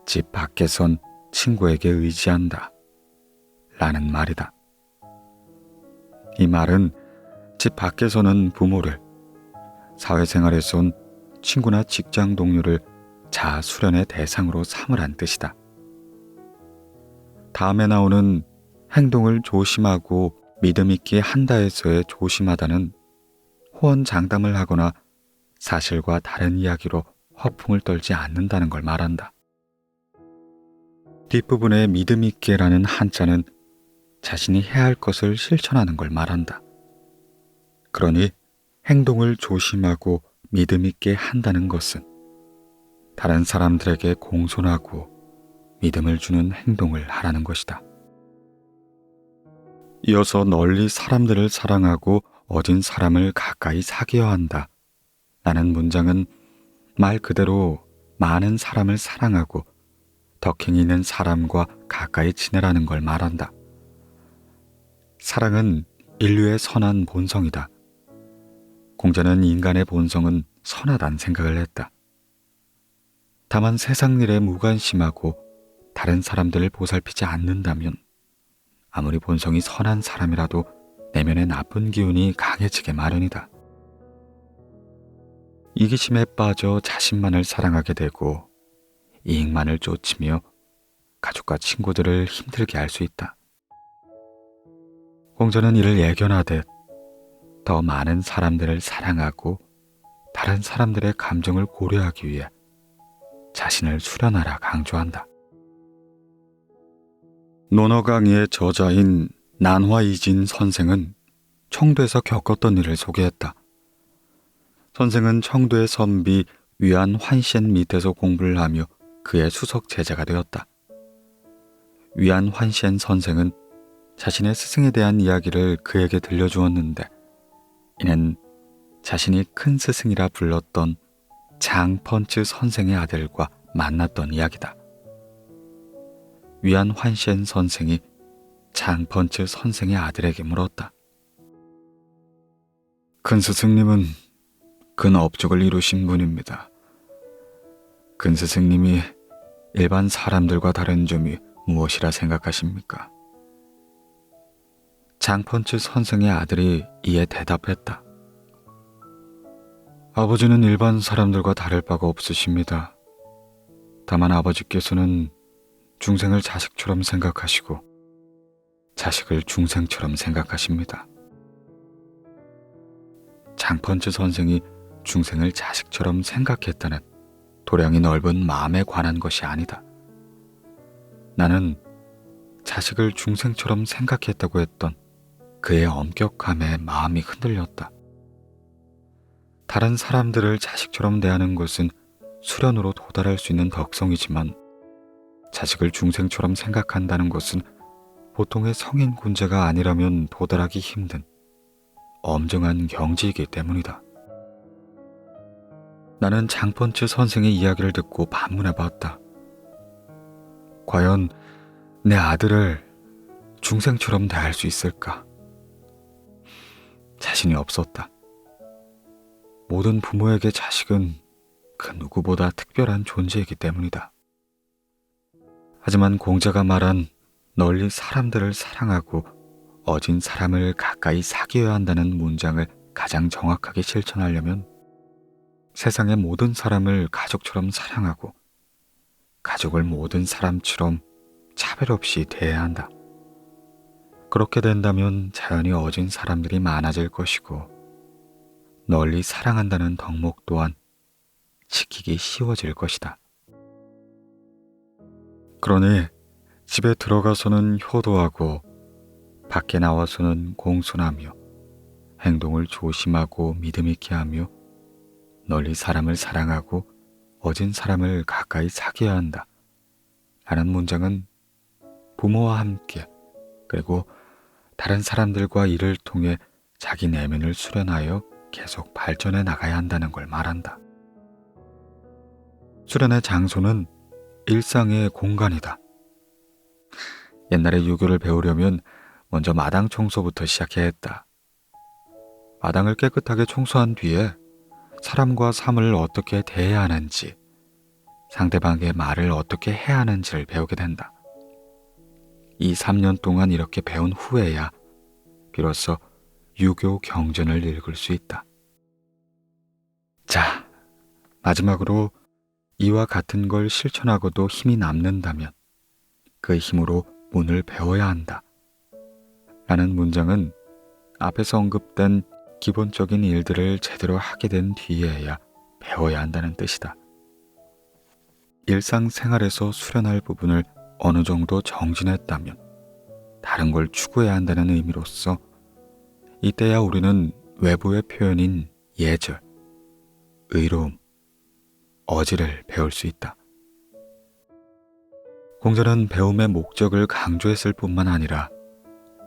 집 밖에선 친구에게 의지한다. 라는 말이다. 이 말은 집 밖에서는 부모를, 사회생활에선 친구나 직장 동료를 자아 수련의 대상으로 삼으란 뜻이다. 다음에 나오는 행동을 조심하고 믿음 있게 한다에서의 조심하다는 호언장담을 하거나 사실과 다른 이야기로 허풍을 떨지 않는다는 걸 말한다. 뒷부분에 믿음 있게라는 한자는 자신이 해야 할 것을 실천하는 걸 말한다. 그러니 행동을 조심하고 믿음 있게 한다는 것은 다른 사람들에게 공손하고 믿음을 주는 행동을 하라는 것이다. 이어서 널리 사람들을 사랑하고 어진 사람을 가까이 사귀어야 한다. 라는 문장은 말 그대로 많은 사람을 사랑하고 덕행이 있는 사람과 가까이 지내라는 걸 말한다. 사랑은 인류의 선한 본성이다. 공자는 인간의 본성은 선하다는 생각을 했다. 다만 세상 일에 무관심하고 다른 사람들을 보살피지 않는다면 아무리 본성이 선한 사람이라도 내면의 나쁜 기운이 강해지게 마련이다. 이기심에 빠져 자신만을 사랑하게 되고 이익만을 쫓으며 가족과 친구들을 힘들게 할 수 있다. 공자는 이를 예견하듯 더 많은 사람들을 사랑하고 다른 사람들의 감정을 고려하기 위해 자신을 수련하라 강조한다. 논어강의의 저자인 난화이진 선생은 청도에서 겪었던 일을 소개했다. 선생은 청도의 선비 위안 환시엔 밑에서 공부를 하며 그의 수석 제자가 되었다. 위안 환시엔 선생은 자신의 스승에 대한 이야기를 그에게 들려주었는데 이는 자신이 큰 스승이라 불렀던 장펀츠 선생의 아들과 만났던 이야기다. 위안 환시엔 선생이 장펀츠 선생의 아들에게 물었다. 큰 스승님은 큰 업적을 이루신 분입니다. 큰 스승님이 일반 사람들과 다른 점이 무엇이라 생각하십니까? 장펀츠 선생의 아들이 이에 대답했다. 아버지는 일반 사람들과 다를 바가 없으십니다. 다만 아버지께서는 중생을 자식처럼 생각하시고 자식을 중생처럼 생각하십니다. 장펀츠 선생이 중생을 자식처럼 생각했다는 도량이 넓은 마음에 관한 것이 아니다. 나는 자식을 중생처럼 생각했다고 했던 그의 엄격함에 마음이 흔들렸다. 다른 사람들을 자식처럼 대하는 것은 수련으로 도달할 수 있는 덕성이지만 자식을 중생처럼 생각한다는 것은 보통의 성인 군자가 아니라면 도달하기 힘든 엄정한 경지이기 때문이다. 나는 장펀츠 선생의 이야기를 듣고 반문해봤다. 과연 내 아들을 중생처럼 대할 수 있을까? 자신이 없었다. 모든 부모에게 자식은 그 누구보다 특별한 존재이기 때문이다. 하지만 공자가 말한 널리 사람들을 사랑하고 어진 사람을 가까이 사귀어야 한다는 문장을 가장 정확하게 실천하려면 세상의 모든 사람을 가족처럼 사랑하고 가족을 모든 사람처럼 차별 없이 대해야 한다. 그렇게 된다면 자연히 어진 사람들이 많아질 것이고 널리 사랑한다는 덕목 또한 지키기 쉬워질 것이다. 그러니 집에 들어가서는 효도하고 밖에 나와서는 공손하며 행동을 조심하고 믿음 있게 하며 널리 사람을 사랑하고 어진 사람을 가까이 사귀어야 한다. 라는 문장은 부모와 함께 그리고 다른 사람들과 이를 통해 자기 내면을 수련하여 계속 발전해 나가야 한다는 걸 말한다. 수련의 장소는 일상의 공간이다. 옛날에 유교를 배우려면 먼저 마당 청소부터 시작해야 했다. 마당을 깨끗하게 청소한 뒤에 사람과 삶을 어떻게 대해야 하는지, 상대방의 말을 어떻게 해야 하는지를 배우게 된다. 이 3년 동안 이렇게 배운 후에야 비로소 유교 경전을 읽을 수 있다. 자, 마지막으로 이와 같은 걸 실천하고도 힘이 남는다면 그 힘으로 문을 배워야 한다. 라는 문장은 앞에서 언급된 기본적인 일들을 제대로 하게 된 뒤에야 배워야 한다는 뜻이다. 일상생활에서 수련할 부분을 어느 정도 정진했다면 다른 걸 추구해야 한다는 의미로서 이때야 우리는 외부의 표현인 예절, 의로움, 어지를 배울 수 있다. 공자는 배움의 목적을 강조했을 뿐만 아니라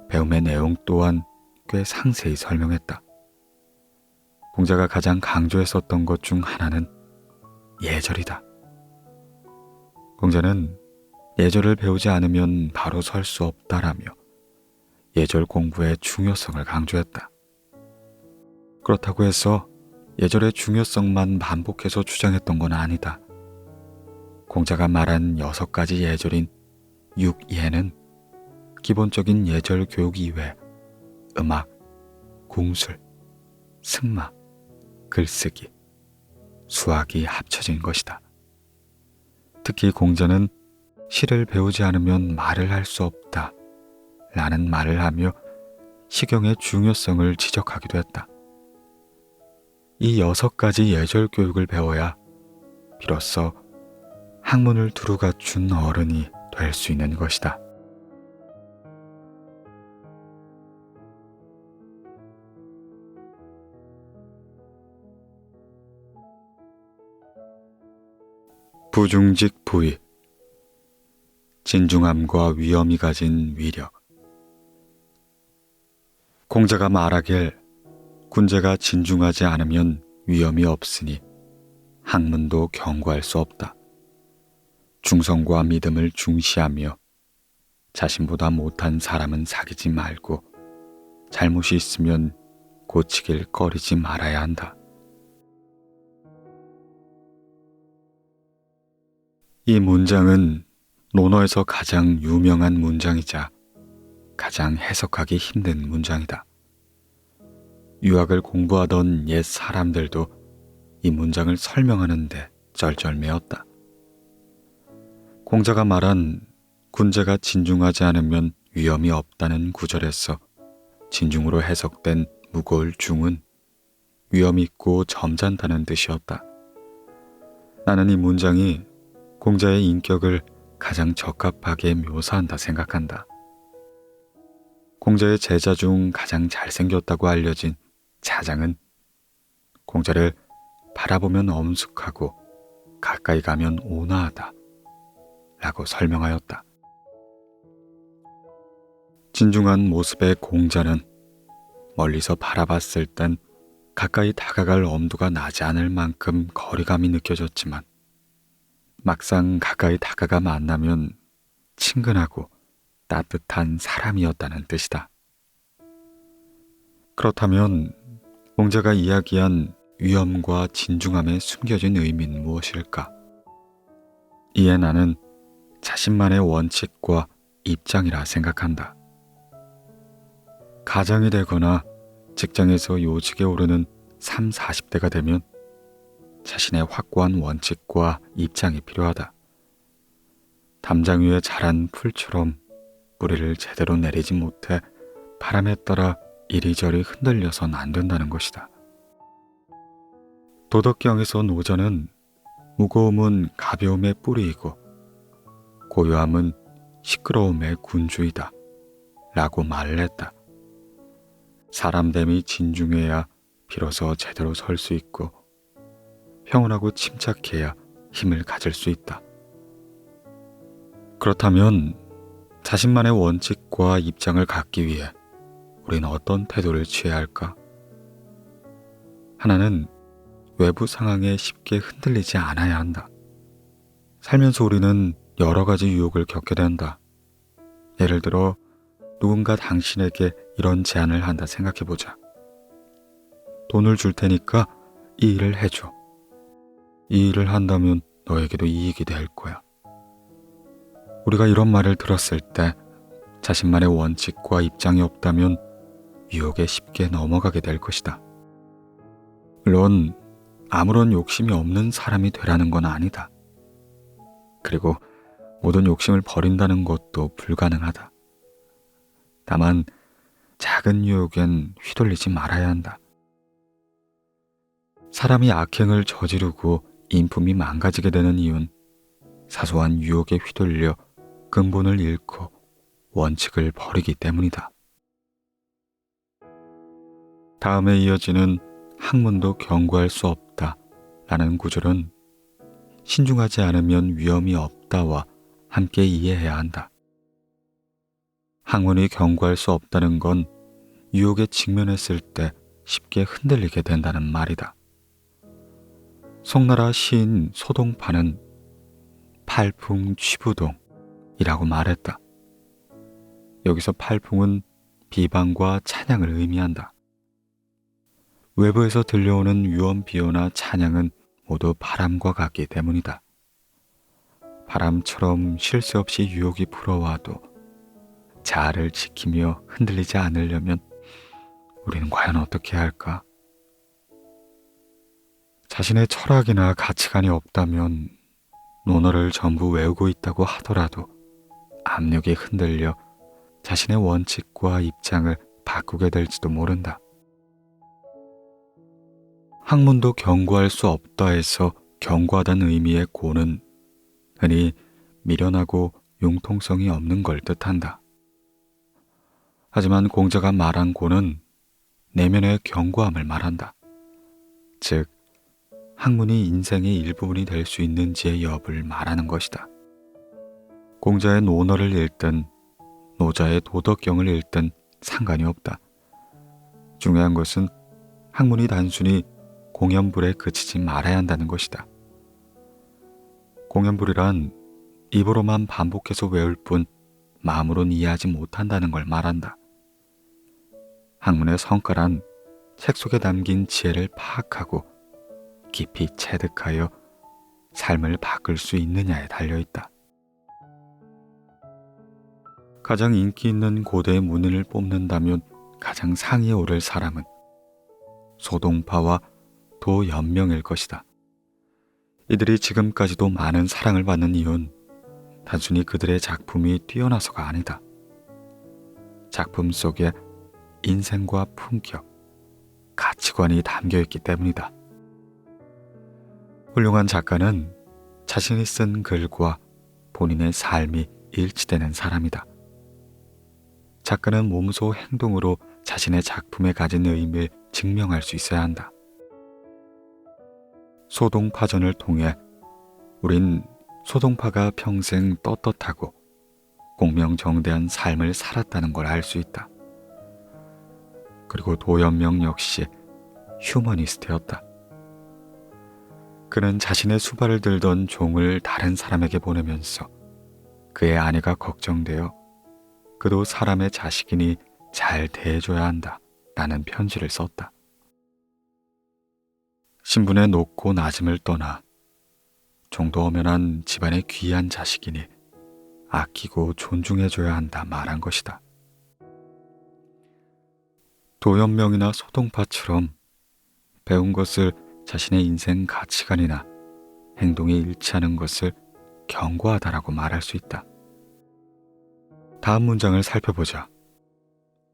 배움의 내용 또한 꽤 상세히 설명했다. 공자가 가장 강조했었던 것 중 하나는 예절이다. 공자는 예절을 배우지 않으면 바로 설 수 없다라며 예절 공부의 중요성을 강조했다. 그렇다고 해서 예절의 중요성만 반복해서 주장했던 건 아니다. 공자가 말한 6가지 예절인 6예는 기본적인 예절 교육 이외 음악, 궁술, 승마, 글쓰기, 수학이 합쳐진 것이다. 특히 공자는 시를 배우지 않으면 말을 할 수 없다 라는 말을 하며 시경의 중요성을 지적하기도 했다. 이 6가지 예절 교육을 배워야 비로소 학문을 두루 갖춘 어른이 될 수 있는 것이다. 부중직 부위, 진중함과 위엄이 가진 위력. 공자가 말하길 군제가 진중하지 않으면 위엄이 없으니 학문도 경고할 수 없다. 중성과 믿음을 중시하며 자신보다 못한 사람은 사귀지 말고 잘못이 있으면 고치길 꺼리지 말아야 한다. 이 문장은 논어에서 가장 유명한 문장이자 가장 해석하기 힘든 문장이다. 유학을 공부하던 옛 사람들도 이 문장을 설명하는데 쩔쩔매었다. 공자가 말한 군제가 진중하지 않으면 위엄이 없다는 구절에서 진중으로 해석된 무거울 중은 위엄 있고 점잖다는 뜻이었다. 나는 이 문장이 공자의 인격을 가장 적합하게 묘사한다 생각한다. 공자의 제자 중 가장 잘생겼다고 알려진 차장은 공자를 바라보면 엄숙하고 가까이 가면 온화하다 라고 설명하였다. 진중한 모습의 공자는 멀리서 바라봤을 땐 가까이 다가갈 엄두가 나지 않을 만큼 거리감이 느껴졌지만 막상 가까이 다가가 만나면 친근하고 따뜻한 사람이었다는 뜻이다. 그렇다면 공자가 이야기한 위엄과 진중함에 숨겨진 의미는 무엇일까? 이에 나는 자신만의 원칙과 입장이라 생각한다. 가장이 되거나 직장에서 요직에 오르는 3, 40대가 되면 자신의 확고한 원칙과 입장이 필요하다. 담장 위에 자란 풀처럼 뿌리를 제대로 내리지 못해 바람에 따라 이리저리 흔들려선 안 된다는 것이다. 도덕경에서 노자는 무거움은 가벼움의 뿌리이고 고요함은 시끄러움의 군주이다 라고 말을 했다. 사람됨이 진중해야 비로소 제대로 설 수 있고 평온하고 침착해야 힘을 가질 수 있다. 그렇다면 자신만의 원칙과 입장을 갖기 위해 우리는 어떤 태도를 취해야 할까? 하나는 외부 상황에 쉽게 흔들리지 않아야 한다. 살면서 우리는 여러 가지 유혹을 겪게 된다. 예를 들어 누군가 당신에게 이런 제안을 한다 생각해보자. 돈을 줄 테니까 이 일을 해줘. 이 일을 한다면 너에게도 이익이 될 거야. 우리가 이런 말을 들었을 때 자신만의 원칙과 입장이 없다면 유혹에 쉽게 넘어가게 될 것이다. 물론 아무런 욕심이 없는 사람이 되라는 건 아니다. 그리고 모든 욕심을 버린다는 것도 불가능하다. 다만 작은 유혹엔 휘둘리지 말아야 한다. 사람이 악행을 저지르고 인품이 망가지게 되는 이유는 사소한 유혹에 휘둘려 근본을 잃고 원칙을 버리기 때문이다. 다음에 이어지는 학문도 경고할 수 없다 라는 구절은 신중하지 않으면 위험이 없다와 함께 이해해야 한다. 학문이 경고할 수 없다는 건 유혹에 직면했을 때 쉽게 흔들리게 된다는 말이다. 송나라 시인 소동파는 팔풍취부동이라고 말했다. 여기서 팔풍은 비방과 찬양을 의미한다. 외부에서 들려오는 유언 비어나 찬양은 모두 바람과 같기 때문이다. 바람처럼 쉴 새 없이 유혹이 불어와도 자아를 지키며 흔들리지 않으려면 우리는 과연 어떻게 해야 할까? 자신의 철학이나 가치관이 없다면 논어를 전부 외우고 있다고 하더라도 압력에 흔들려 자신의 원칙과 입장을 바꾸게 될지도 모른다. 학문도 경고할 수 없다 해서 경고하다는 의미의 고는 흔히 미련하고 융통성이 없는 걸 뜻한다. 하지만 공자가 말한 고는 내면의 견고함을 말한다. 즉, 학문이 인생의 일부분이 될 수 있는지의 여부를 말하는 것이다. 공자의 논어를 읽든 노자의 도덕경을 읽든 상관이 없다. 중요한 것은 학문이 단순히 공연불에 그치지 말아야 한다는 것이다. 공연불이란 입으로만 반복해서 외울 뿐 마음으론 이해하지 못한다는 걸 말한다. 학문의 성과란 책 속에 담긴 지혜를 파악하고 깊이 체득하여 삶을 바꿀 수 있느냐에 달려있다. 가장 인기 있는 고대의 문인을 뽑는다면 가장 상위에 오를 사람은 소동파와 도연명일 것이다. 이들이 지금까지도 많은 사랑을 받는 이유는 단순히 그들의 작품이 뛰어나서가 아니다. 작품 속에 인생과 품격, 가치관이 담겨있기 때문이다. 훌륭한 작가는 자신이 쓴 글과 본인의 삶이 일치되는 사람이다. 작가는 몸소 행동으로 자신의 작품에 가진 의미를 증명할 수 있어야 한다. 소동파전을 통해 우린 소동파가 평생 떳떳하고 공명정대한 삶을 살았다는 걸 알 수 있다. 그리고 도연명 역시 휴머니스트였다. 그는 자신의 수발을 들던 종을 다른 사람에게 보내면서 그의 아내가 걱정되어 그도 사람의 자식이니 잘 대해줘야 한다 라는 편지를 썼다. 신분의 높고 낮음을 떠나 종도 엄연한 집안의 귀한 자식이니 아끼고 존중해줘야 한다 말한 것이다. 도연명이나 소동파처럼 배운 것을 자신의 인생 가치관이나 행동에 일치하는 것을 경고하다라고 말할 수 있다. 다음 문장을 살펴보자.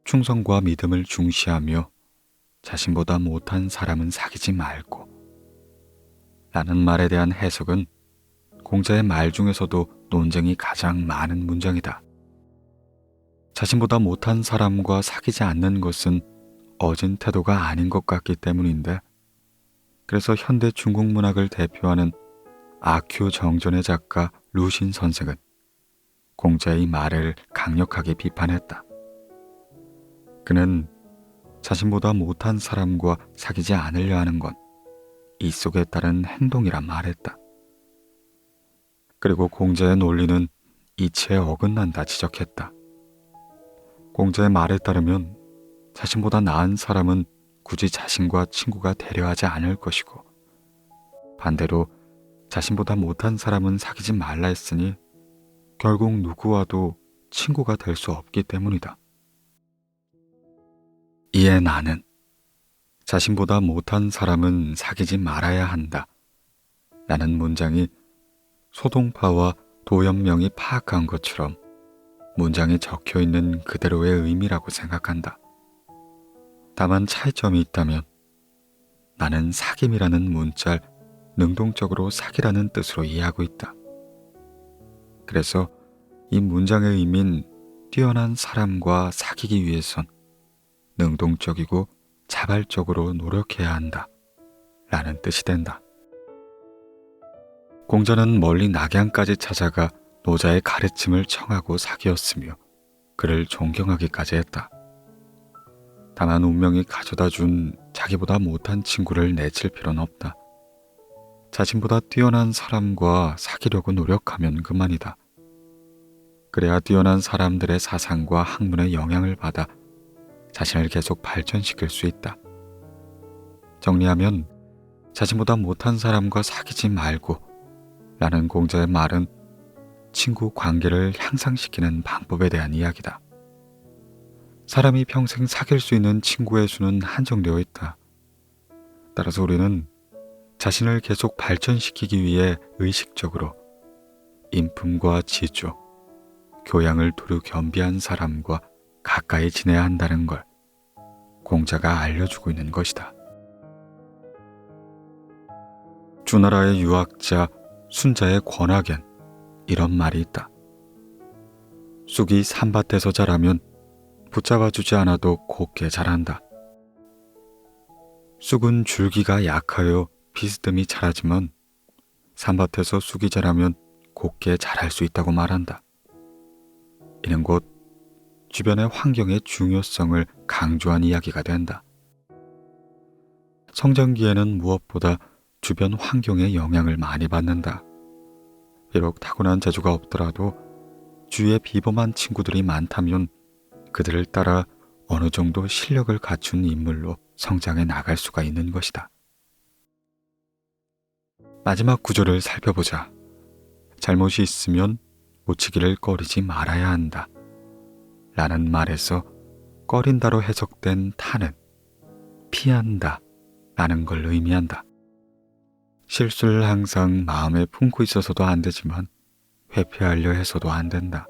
충성과 믿음을 중시하며 자신보다 못한 사람은 사귀지 말고 라는 말에 대한 해석은 공자의 말 중에서도 논쟁이 가장 많은 문장이다. 자신보다 못한 사람과 사귀지 않는 것은 어진 태도가 아닌 것 같기 때문인데, 그래서 현대 중국 문학을 대표하는 아큐 정전의 작가 루신 선생은 공자의 말을 강력하게 비판했다. 그는 자신보다 못한 사람과 사귀지 않으려 하는 건 이속에 따른 행동이란 말했다. 그리고 공자의 논리는 이치에 어긋난다 지적했다. 공자의 말에 따르면 자신보다 나은 사람은 굳이 자신과 친구가 되려 하지 않을 것이고, 반대로 자신보다 못한 사람은 사귀지 말라 했으니 결국 누구와도 친구가 될 수 없기 때문이다. 이에 나는 자신보다 못한 사람은 사귀지 말아야 한다 라는 문장이 소동파와 도연명이 파악한 것처럼 문장에 적혀있는 그대로의 의미라고 생각한다. 다만 차이점이 있다면 나는 사귐이라는 문자를 능동적으로 사귀라는 뜻으로 이해하고 있다. 그래서 이 문장의 의미인 뛰어난 사람과 사귀기 위해선 능동적이고 자발적으로 노력해야 한다 라는 뜻이 된다. 공자는 멀리 낙양까지 찾아가 노자의 가르침을 청하고 사귀었으며 그를 존경하기까지 했다. 다만 운명이 가져다 준 자기보다 못한 친구를 내칠 필요는 없다. 자신보다 뛰어난 사람과 사귀려고 노력하면 그만이다. 그래야 뛰어난 사람들의 사상과 학문의 영향을 받아 자신을 계속 발전시킬 수 있다. 정리하면 자신보다 못한 사람과 사귀지 말고 라는 공자의 말은 친구 관계를 향상시키는 방법에 대한 이야기다. 사람이 평생 사귈 수 있는 친구의 수는 한정되어 있다. 따라서 우리는 자신을 계속 발전시키기 위해 의식적으로 인품과 지조, 교양을 두루 겸비한 사람과 가까이 지내야 한다는 걸 공자가 알려주고 있는 것이다. 주나라의 유학자 순자의 권학엔 이런 말이 있다. 쑥이 산밭에서 자라면 붙잡아주지 않아도 곱게 자란다. 쑥은 줄기가 약하여 비스듬히 자라지만 산밭에서 쑥이 자라면 곱게 자랄 수 있다고 말한다. 이는 곧 주변의 환경의 중요성을 강조한 이야기가 된다. 성장기에는 무엇보다 주변 환경의 영향을 많이 받는다. 비록 타고난 재주가 없더라도 주위에 비범한 친구들이 많다면 그들을 따라 어느 정도 실력을 갖춘 인물로 성장해 나갈 수가 있는 것이다. 마지막 구절을 살펴보자. 잘못이 있으면 고치기를 꺼리지 말아야 한다 라는 말에서 꺼린다로 해석된 타는 피한다 라는 걸 의미한다. 실수를 항상 마음에 품고 있어서도 안 되지만 회피하려 해서도 안 된다.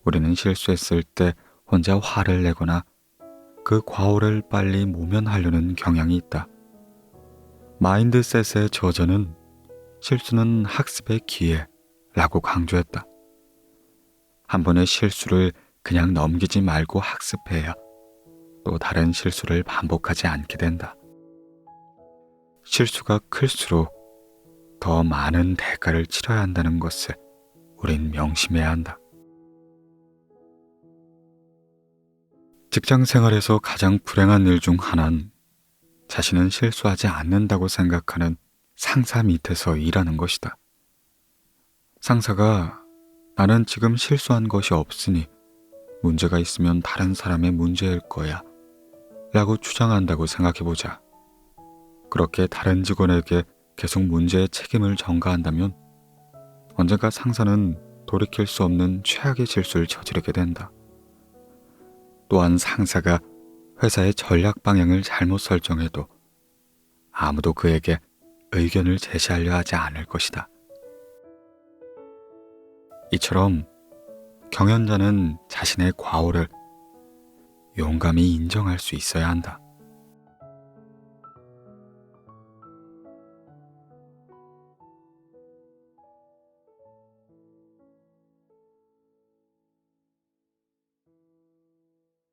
우리는 실수했을 때 혼자 화를 내거나 그 과오를 빨리 모면하려는 경향이 있다. 마인드셋의 저자는 실수는 학습의 기회라고 강조했다. 한 번의 실수를 그냥 넘기지 말고 학습해야 또 다른 실수를 반복하지 않게 된다. 실수가 클수록 더 많은 대가를 치러야 한다는 것을 우린 명심해야 한다. 직장 생활에서 가장 불행한 일 중 하나는 자신은 실수하지 않는다고 생각하는 상사 밑에서 일하는 것이다. 상사가 나는 지금 실수한 것이 없으니 문제가 있으면 다른 사람의 문제일 거야 라고 주장한다고 생각해보자. 그렇게 다른 직원에게 계속 문제의 책임을 전가한다면 언젠가 상사는 돌이킬 수 없는 최악의 실수를 저지르게 된다. 또한 상사가 회사의 전략 방향을 잘못 설정해도 아무도 그에게 의견을 제시하려 하지 않을 것이다. 이처럼 경연자는 자신의 과오를 용감히 인정할 수 있어야 한다.